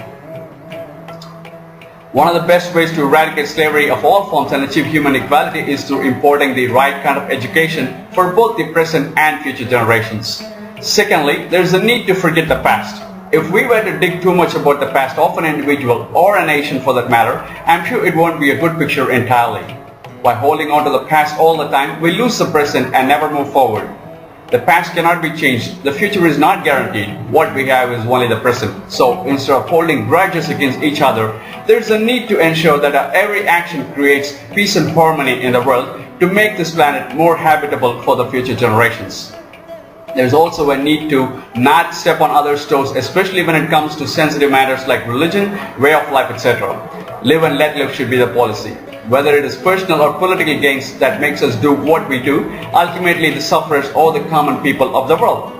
S1: One of the best ways to eradicate slavery of all forms and achieve human equality is through importing the right kind of education for both the present and future generations. Secondly, there is a need to forget the past. If we were to dig too much about the past of an individual or a nation for that matter, I'm sure it won't be a good picture entirely. By holding on to the past all the time, we lose the present and never move forward. The past cannot be changed. The future is not guaranteed. What we have is only the present. So instead of holding grudges against each other, there is a need to ensure that our every action creates peace and harmony in the world to make this planet more habitable for the future generations. There is also a need to not step on others' toes, especially when it comes to sensitive matters like religion, way of life, etc. Live and let live should be the policy. Whether it is personal or political gains that makes us do what we do, ultimately the sufferers are the common people of the world.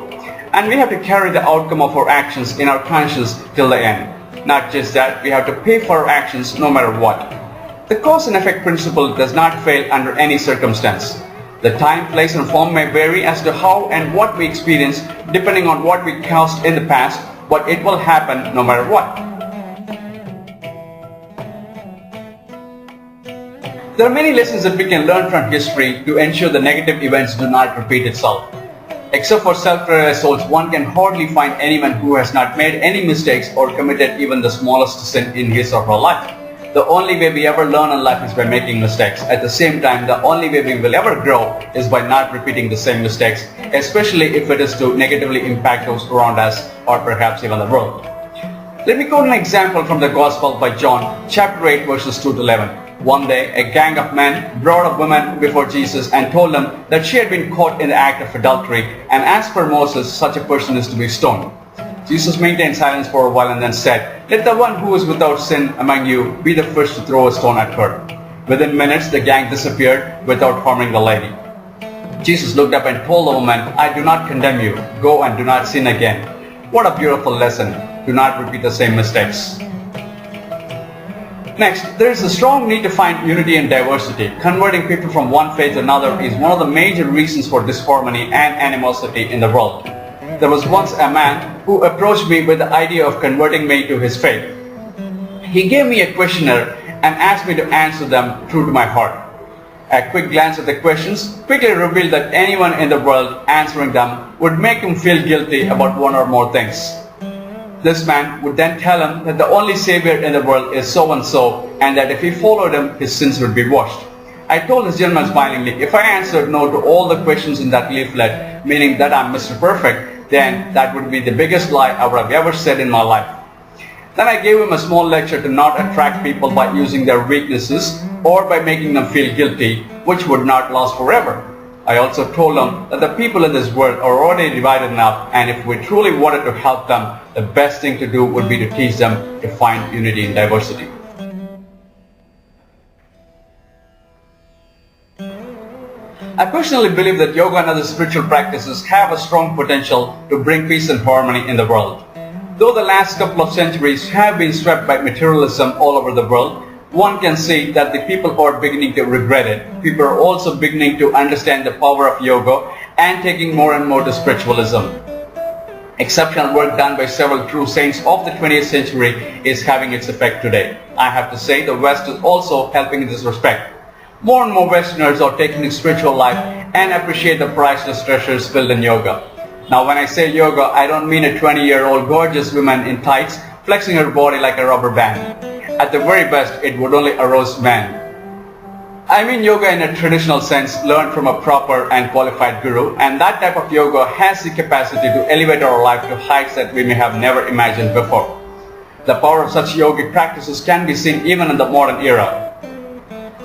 S1: And we have to carry the outcome of our actions in our conscience till the end. Not just that, we have to pay for our actions no matter what. The cause and effect principle does not fail under any circumstance. The time, place and form may vary as to how and what we experience depending on what we caused in the past, but it will happen no matter what. There are many lessons that we can learn from history to ensure the negative events do not repeat itself. Except for self-realized souls, one can hardly find anyone who has not made any mistakes or committed even the smallest sin in his or her life. The only way we ever learn in life is by making mistakes. At the same time, the only way we will ever grow is by not repeating the same mistakes, especially if it is to negatively impact those around us or perhaps even the world. Let me quote an example from the Gospel by John, chapter 8, verses 2 to 11. One day, a gang of men brought a woman before Jesus and told him that she had been caught in the act of adultery, and as per Moses, such a person is to be stoned. Jesus maintained silence for a while and then said, "Let the one who is without sin among you be the first to throw a stone at her." Within minutes, the gang disappeared without harming the lady. Jesus looked up and told the woman, "I do not condemn you. Go and do not sin again." What a beautiful lesson. Do not repeat the same mistakes. Next, there is a strong need to find unity in diversity. Converting people from one faith to another is one of the major reasons for disharmony and animosity in the world. There was once a man who approached me with the idea of converting me to his faith. He gave me a questionnaire and asked me to answer them true to my heart. A quick glance at the questions quickly revealed that anyone in the world answering them would make him feel guilty about one or more things. This man would then tell him that the only savior in the world is so-and-so, and that if he followed him, his sins would be washed. I told this gentleman smilingly, if I answered no to all the questions in that leaflet, meaning that I'm Mr. Perfect, then that would be the biggest lie I would have ever said in my life. Then I gave him a small lecture to not attract people by using their weaknesses or by making them feel guilty, which would not last forever. I also told them that the people in this world are already divided enough, and if we truly wanted to help them, the best thing to do would be to teach them to find unity in diversity. I personally believe that yoga and other spiritual practices have a strong potential to bring peace and harmony in the world. Though the last couple of centuries have been swept by materialism all over the world, one can see that the people are beginning to regret it. People are also beginning to understand the power of yoga and taking more and more to spiritualism. Exceptional work done by several true saints of the 20th century is having its effect today. I have to say the West is also helping in this respect. More and more Westerners are taking to spiritual life and appreciate the priceless treasures filled in yoga. Now when I say yoga, I don't mean a 20-year-old gorgeous woman in tights flexing her body like a rubber band. At the very best, it would only arouse men. I mean yoga in a traditional sense, learned from a proper and qualified guru, and that type of yoga has the capacity to elevate our life to heights that we may have never imagined before. The power of such yogic practices can be seen even in the modern era.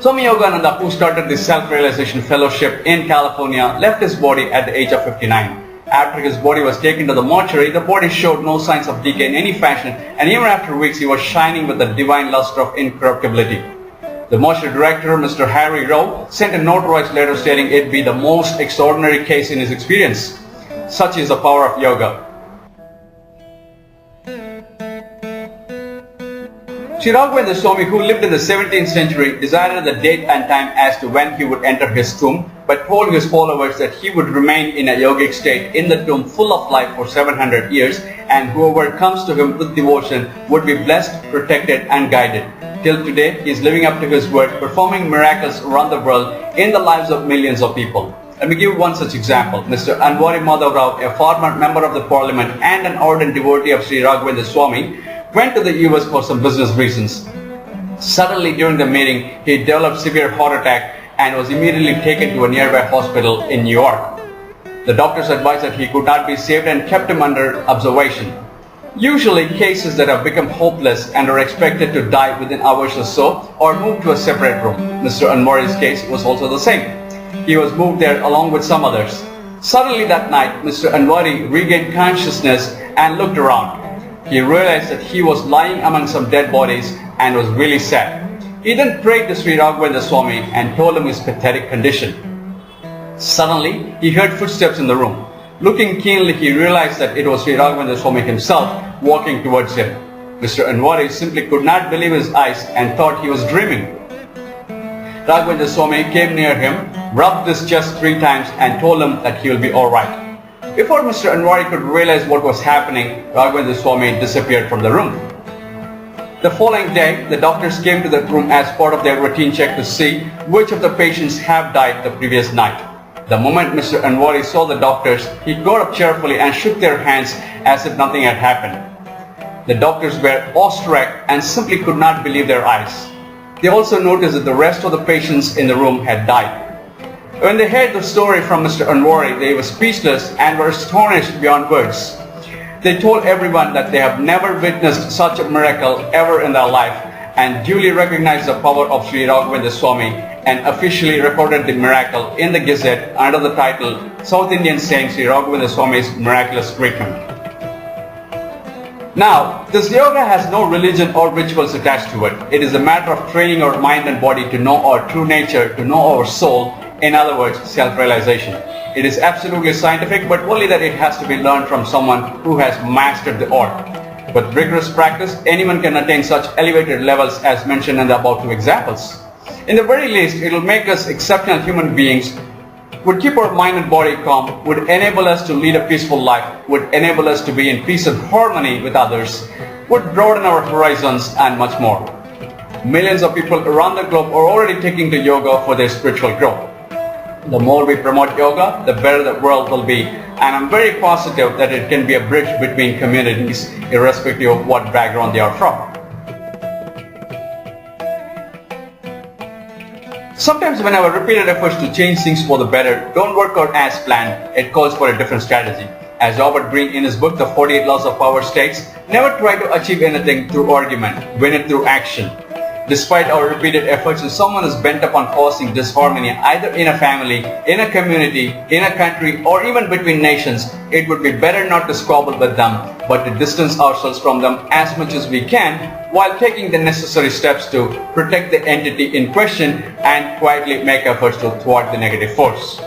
S1: Swami Yogananda, who started the Self-Realization Fellowship in California, left his body at the age of 59. After his body was taken to the mortuary, the body showed no signs of decay in any fashion, and even after weeks he was shining with the divine luster of incorruptibility. The mortuary director, Mr. Harry Rowe, sent a notarized letter stating it be the most extraordinary case in his experience. Such is the power of yoga. Sri Raghavendra Swami, who lived in the 17th century, decided the date and time as to when he would enter his tomb, but told his followers that he would remain in a yogic state in the tomb full of life for 700 years, and whoever comes to him with devotion would be blessed, protected and guided. Till today, he is living up to his word, performing miracles around the world in the lives of millions of people. Let me give one such example. Mr. Anwari Madhav Rao, a former member of the parliament and an ardent devotee of Sri Raghavendra Swami, went to the US for some business reasons. Suddenly during the meeting, he developed severe heart attack and was immediately taken to a nearby hospital in New York. The doctors advised that he could not be saved and kept him under observation. Usually, cases that have become hopeless and are expected to die within hours or so are moved to a separate room. Mr. Anwari's case was also the same. He was moved there along with some others. Suddenly that night, Mr. Anwari regained consciousness and looked around. He realized that he was lying among some dead bodies and was really sad. He then prayed to Sri Raghavendra Swami and told him his pathetic condition. Suddenly, he heard footsteps in the room. Looking keenly, he realized that it was Sri Raghavendra Swami himself walking towards him. Mr. Anwari simply could not believe his eyes and thought he was dreaming. Raghavendra Swami came near him, rubbed his chest 3 times and told him that he will be alright. Before Mr. Anwari could realize what was happening, Raghavendra Swami disappeared from the room. The following day, the doctors came to the room as part of their routine check to see which of the patients have died the previous night. The moment Mr. Anwari saw the doctors, he got up cheerfully and shook their hands as if nothing had happened. The doctors were awestruck and simply could not believe their eyes. They also noticed that the rest of the patients in the room had died. When they heard the story from Mr. Anwari, they were speechless and were astonished beyond words. They told everyone that they have never witnessed such a miracle ever in their life and duly recognized the power of Sri Raghavendra Swami and officially recorded the miracle in the Gazette under the title South Indian Saint Sri Raghavendra Swami's Miraculous Treatment. Now, this yoga has no religion or rituals attached to it. It is a matter of training our mind and body to know our true nature, to know our soul, in other words, self-realization. It is absolutely scientific, but only that it has to be learned from someone who has mastered the art. With rigorous practice, anyone can attain such elevated levels as mentioned in the above two examples. In the very least, it will make us exceptional human beings, would keep our mind and body calm, would enable us to lead a peaceful life, would enable us to be in peace and harmony with others, would broaden our horizons, and much more. Millions of people around the globe are already taking to yoga for their spiritual growth. The more we promote yoga, the better the world will be, and I'm very positive that it can be a bridge between communities, irrespective of what background they are from. Sometimes when our repeated efforts to change things for the better don't work out as planned, it calls for a different strategy. As Robert Greene in his book The 48 Laws of Power states, never try to achieve anything through argument, win it through action. Despite our repeated efforts, if someone is bent upon causing disharmony either in a family, in a community, in a country, or even between nations, it would be better not to squabble with them, but to distance ourselves from them as much as we can, while taking the necessary steps to protect the entity in question and quietly make efforts to thwart the negative force.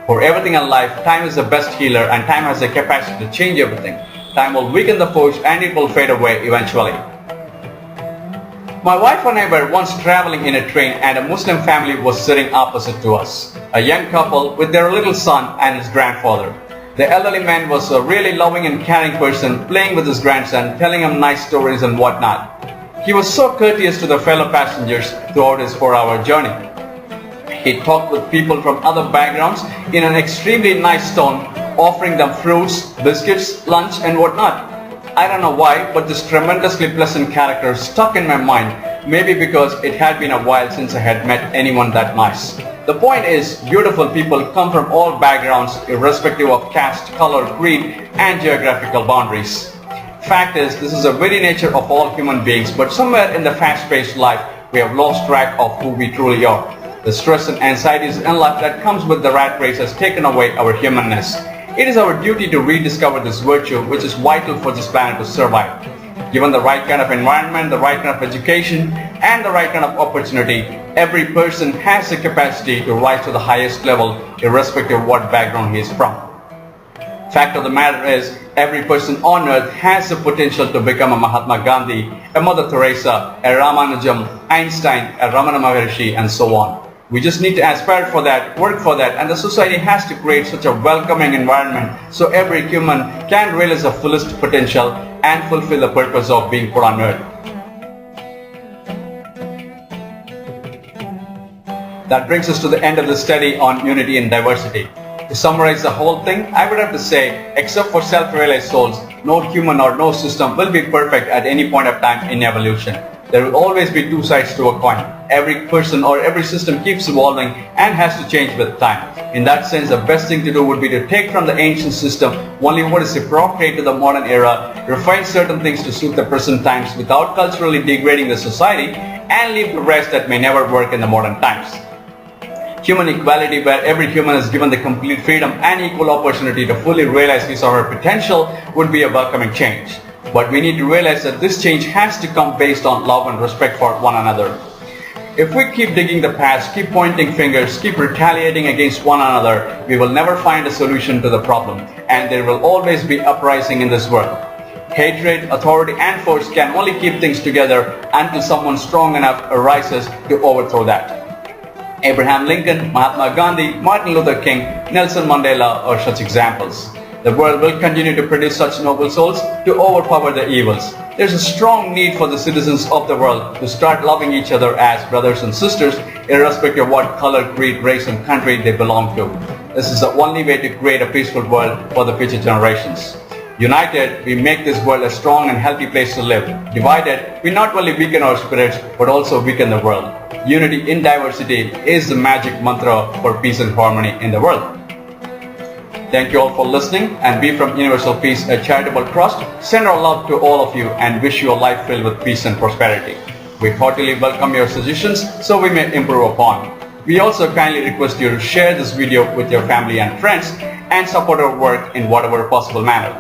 S1: For everything in life, time is the best healer, and time has the capacity to change everything. Time will weaken the force and it will fade away eventually. My wife and I were once traveling in a train and a Muslim family was sitting opposite to us. A young couple with their little son and his grandfather. The elderly man was a really loving and caring person, playing with his grandson, telling him nice stories and whatnot. He was so courteous to the fellow passengers throughout his 4-hour journey. He talked with people from other backgrounds in an extremely nice tone, offering them fruits, biscuits, lunch and whatnot. I don't know why, but this tremendously pleasant character stuck in my mind, maybe because it had been a while since I had met anyone that nice. The point is, beautiful people come from all backgrounds, irrespective of caste, color, creed, and geographical boundaries. Fact is, this is the very nature of all human beings, but somewhere in the fast-paced life, we have lost track of who we truly are. The stress and anxieties in life that comes with the rat race has taken away our humanness. It is our duty to rediscover this virtue, which is vital for this planet to survive. Given the right kind of environment, the right kind of education, and the right kind of opportunity, every person has the capacity to rise to the highest level, irrespective of what background he is from. Fact of the matter is, every person on earth has the potential to become a Mahatma Gandhi, a Mother Teresa, a Ramanujam, Einstein, a Ramana Maharshi, and so on. We just need to aspire for that, work for that, and the society has to create such a welcoming environment so every human can realize the fullest potential and fulfill the purpose of being put on earth. That brings us to the end of the study on unity and diversity. To summarize the whole thing, I would have to say, except for self-realized souls, no human or no system will be perfect at any point of time in evolution. There will always be two sides to a coin. Every person or every system keeps evolving and has to change with time. In that sense, the best thing to do would be to take from the ancient system only what is appropriate to the modern era, refine certain things to suit the present times without culturally degrading the society, and leave the rest that may never work in the modern times. Human equality, where every human is given the complete freedom and equal opportunity to fully realize his or her potential, would be a welcoming change. But we need to realize that this change has to come based on love and respect for one another. If we keep digging the past, keep pointing fingers, keep retaliating against one another, we will never find a solution to the problem, and there will always be uprising in this world. Hatred, authority, and force can only keep things together until someone strong enough arises to overthrow that. Abraham Lincoln, Mahatma Gandhi, Martin Luther King, Nelson Mandela are such examples. The world will continue to produce such noble souls to overpower the evils. There's a strong need for the citizens of the world to start loving each other as brothers and sisters, irrespective of what color, creed, race, and country they belong to. This is the only way to create a peaceful world for the future generations. United, we make this world a strong and healthy place to live. Divided, we not only weaken our spirits, but also weaken the world. Unity in diversity is the magic mantra for peace and harmony in the world. Thank you all for listening, and we from Universal Peace, a charitable trust, send our love to all of you and wish you a life filled with peace and prosperity. We heartily welcome your suggestions so we may improve upon. We also kindly request you to share this video with your family and friends and support our work in whatever possible manner.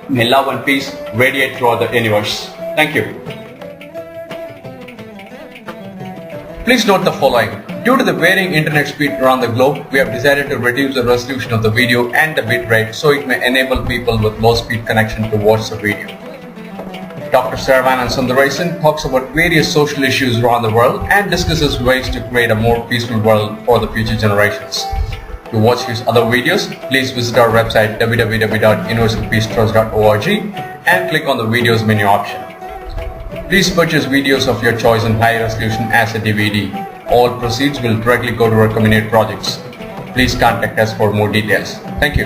S1: May love and peace radiate throughout the universe. Thank you. Please note the following. Due to the varying internet speed around the globe, we have decided to reduce the resolution of the video and the bit rate so it may enable people with low speed connection to watch the video. Dr. Saravanan of Universal Peace talks about various social issues around the world and discusses ways to create a more peaceful world for the future generations. To watch his other videos, please visit our website www.universalpeacetrust.org and click on the videos menu option. Please purchase videos of your choice in high resolution as a DVD. All proceeds will directly go to our community projects. Please contact us for more details. Thank you.